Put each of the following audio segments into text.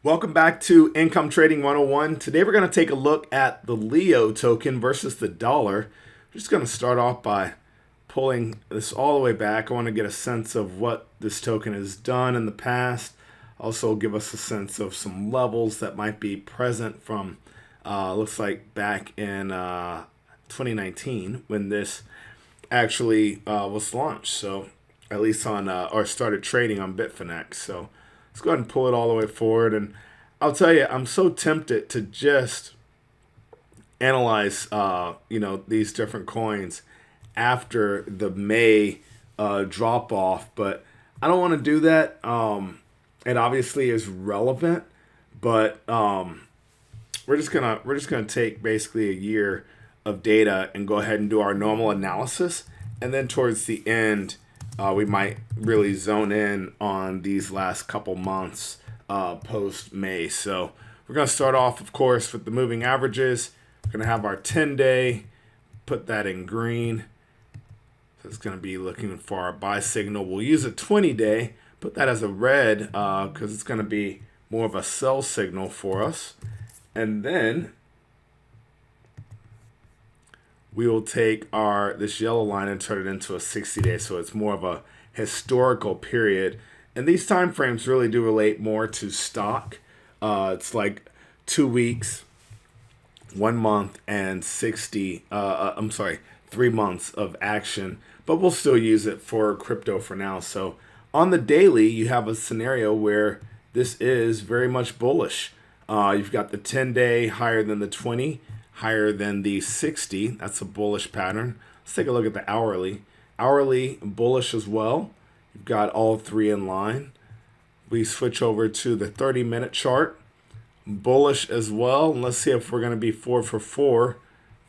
Welcome back to Income Trading 101. Today we're going to take a look at the LEO token versus the dollar. I'm just going to start off by pulling this all the way back. I want to get a sense of what this token has done in the past. Also give us a sense of some levels that might be present from, looks like back in 2019 when this actually was launched. So at least on, or started trading on Bitfinex. So let's go ahead and pull it all the way forward. And I'll tell you, I'm so tempted to just analyze, these different coins after the May drop off, but I don't want to do that. It obviously is relevant, but we're just gonna take basically a year of data and go ahead and do our normal analysis, and then towards the end, we might really zone in on these last couple months post May. So we're going to start off, of course, with the moving averages. We're going to have our 10-day, put that in green. So it's going to be looking for our buy signal. We'll use a 20-day, put that as a red because it's going to be more of a sell signal for us. And then we will take this yellow line and turn it into a 60-day, so it's more of a historical period. And these time frames really do relate more to stock. It's like 2 weeks, 1 month, and 3 months of action. But we'll still use it for crypto for now. So on the daily, you have a scenario where this is very much bullish. You've got the 10-day higher than the 20, higher than the 60. That's a bullish pattern. Let's take a look at the hourly. Hourly bullish as well. You've got all three in line. We switch over to the 30-minute chart. Bullish as well. And let's see if we're going to be 4 for 4.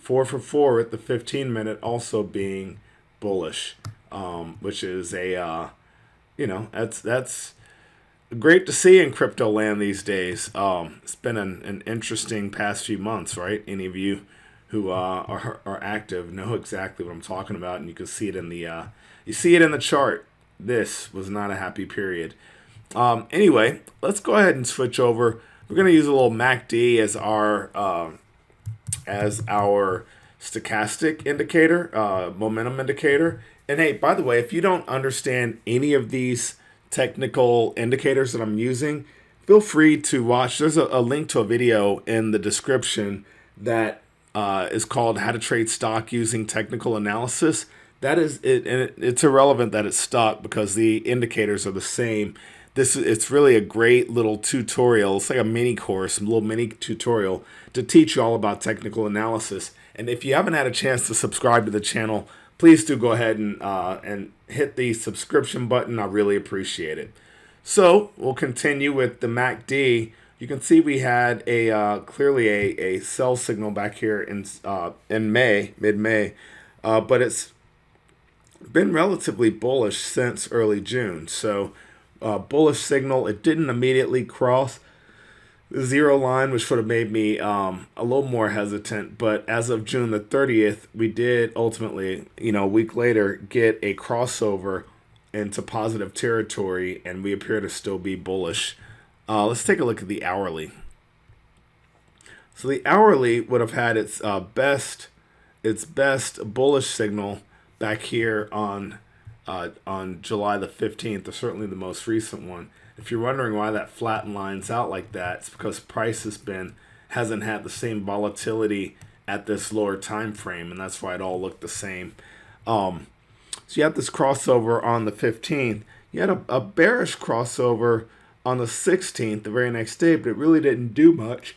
4 for 4 at the 15-minute also being bullish, which is that's great to see in crypto land these days. It's been an interesting past few months, right? Any of you who are active know exactly what I'm talking about, and you can see it in the chart. This was not a happy period. Anyway, let's go ahead and switch over. We're going to use a little MACD as our stochastic indicator, momentum indicator. And hey, by the way, if you don't understand any of these technical indicators that I'm using, feel free to watch. There's a link to a video in the description that is called How to Trade Stock Using Technical Analysis. That is it, and it's irrelevant that it's stock because the indicators are the same. It's really a great little tutorial. It's like a mini course, a little mini tutorial to teach you all about technical analysis. And if you haven't had a chance to subscribe to the channel, please do go ahead and hit the subscription button. I really appreciate it. So we'll continue with the MACD. You can see we had clearly a sell signal back here in May, mid-May, but it's been relatively bullish since early June. So bullish signal. It didn't immediately cross the zero line, which would have made me a little more hesitant. But as of June the 30th, we did ultimately, a week later, get a crossover into positive territory, and we appear to still be bullish. Let's take a look at the hourly. So the hourly would have had its best bullish signal back here on July the 15th, or certainly the most recent one. If you're wondering why that flatten lines out like that, it's because price hasn't had the same volatility at this lower time frame, and that's why it all looked the same. So you have this crossover on the 15th. You had a bearish crossover on the 16th, the very next day, but it really didn't do much.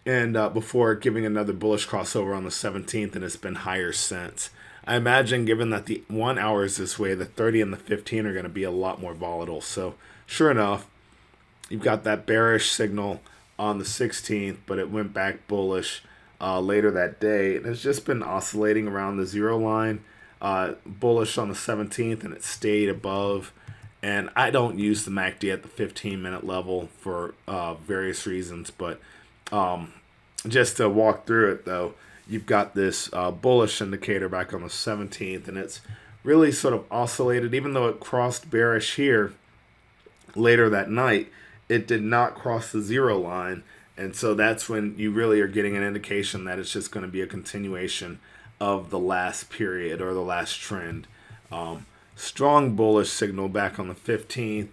And before giving another bullish crossover on the 17th, and it's been higher since. I imagine, given that the 1 hour is this way, the 30 and the 15 are going to be a lot more volatile. So sure enough, you've got that bearish signal on the 16th, but it went back bullish later that day. And it's just been oscillating around the zero line, bullish on the 17th, and it stayed above. And I don't use the MACD at the 15-minute level for various reasons, but just to walk through it, though, you've got this bullish indicator back on the 17th, and it's really sort of oscillated, even though it crossed bearish here later that night. it did not cross the zero line. And so that's when you really are getting an indication that it's just going to be a continuation of the last period or the last trend. Strong bullish signal back on the 15th,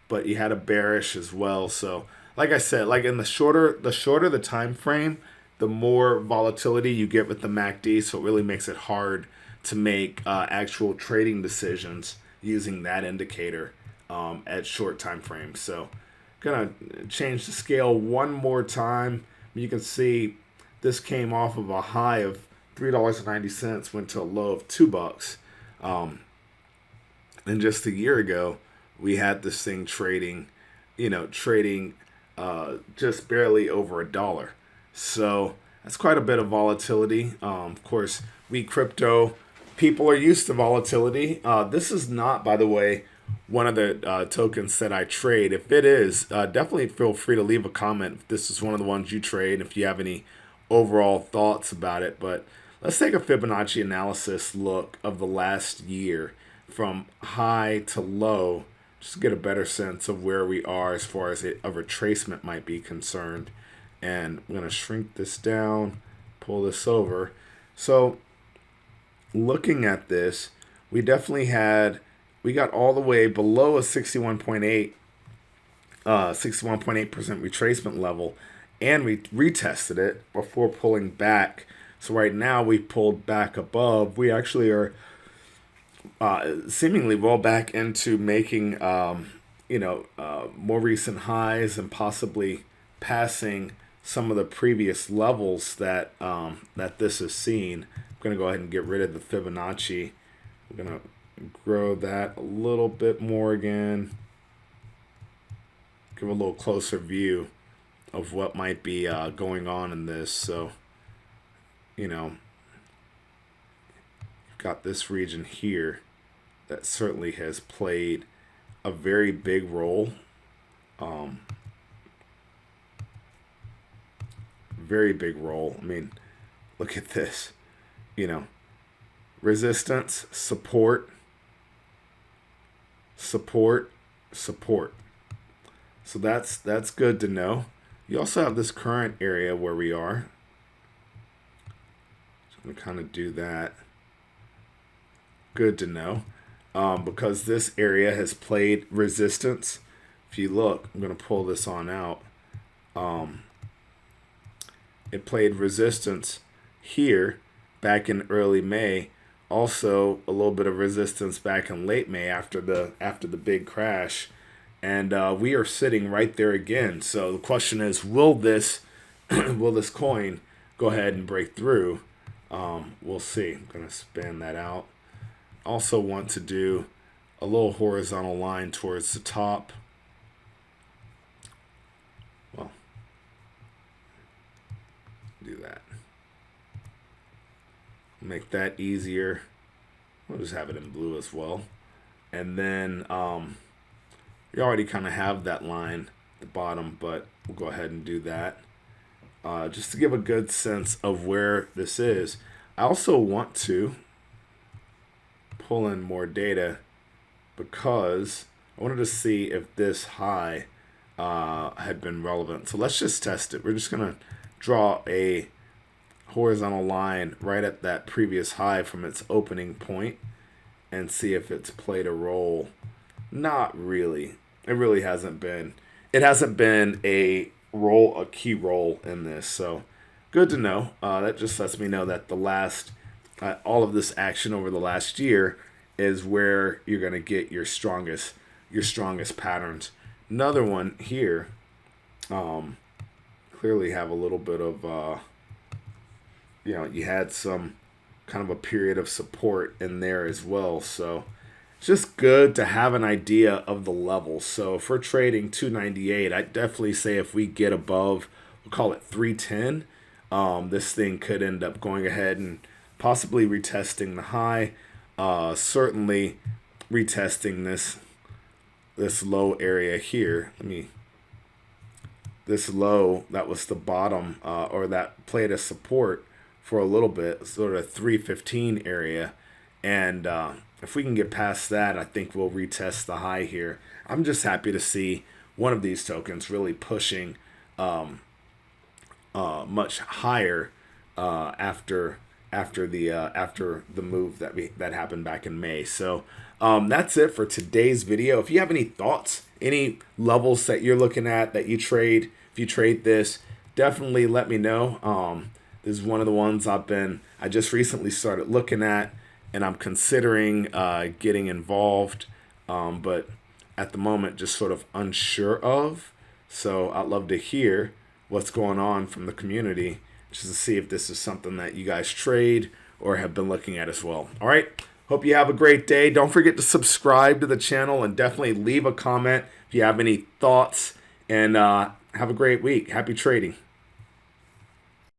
but you had a bearish as well. So like I said, like in the shorter the time frame, the more volatility you get with the MACD. So it really makes it hard to make actual trading decisions using that indicator at short time frames. So gonna change the scale one more time. You can see this came off of a high of $3.90, went to a low of $2. And just a year ago, we had this thing trading, trading just barely over $1. So that's quite a bit of volatility. Of course, we crypto people are used to volatility. This is not, by the way, one of the tokens that I trade. If it is, definitely feel free to leave a comment if this is one of the ones you trade, if you have any overall thoughts about it. But let's take a Fibonacci analysis look of the last year from high to low, just to get a better sense of where we are as far as a retracement might be concerned. And I'm going to shrink this down, pull this over. So looking at this, we definitely we got all the way below a 61.8% retracement level, and we retested it before pulling back. So right now we pulled back above. We actually are seemingly well back into making more recent highs and possibly passing some of the previous levels that that this has seen. I'm going to go ahead and get rid of the Fibonacci. We're going to grow that a little bit more again. Give a little closer view of what might be going on in this. So, got this region here that certainly has played a very big role. Very big role. I mean, look at this. Resistance, support, support, support. So that's good to know. You also have this current area where we are. So I'm going to kind of do that. Good to know. Because this area has played resistance. If you look, I'm going to pull this on out. It played resistance here back in early May. Also a little bit of resistance back in late May after the big crash. And we are sitting right there again. So the question is, will this coin go ahead and break through? We'll see. I'm going to span that out. Also want to do a little horizontal line towards the top. Well, do that. Make that easier. We'll just have it in blue as well. And then we already kind of have that line at the bottom, but we'll go ahead and do that. Just to give a good sense of where this is. I also want to pull in more data because I wanted to see if this high had been relevant. So let's just test it. We're just going to draw a horizontal line right at that previous high from its opening point and see if it's played a role. Not really. It really hasn't been. It hasn't been a key role in this. So good to know. That just lets me know that the last all of this action over the last year is where you're going to get your strongest patterns. Another one here, clearly have a little bit of you had some kind of a period of support in there as well. So it's just good to have an idea of the levels. So if we're trading 298, I'd definitely say if we get above, we'll call it 310, this thing could end up going ahead and possibly retesting the high. Certainly retesting this low area here. This low that was the bottom or that played a support for a little bit, sort of 315 area. And if we can get past that, I think we'll retest the high here. I'm just happy to see one of these tokens really pushing much higher after the move that happened back in May. So that's it for today's video. If you have any thoughts, any levels that you're looking at that you trade, if you trade this, definitely let me know. This is one of the ones I just recently started looking at, and I'm considering getting involved, but at the moment just sort of unsure of. So I'd love to hear what's going on from the community, just to see if this is something that you guys trade or have been looking at as well. All right. Hope you have a great day. Don't forget to subscribe to the channel and definitely leave a comment if you have any thoughts. And have a great week. Happy trading.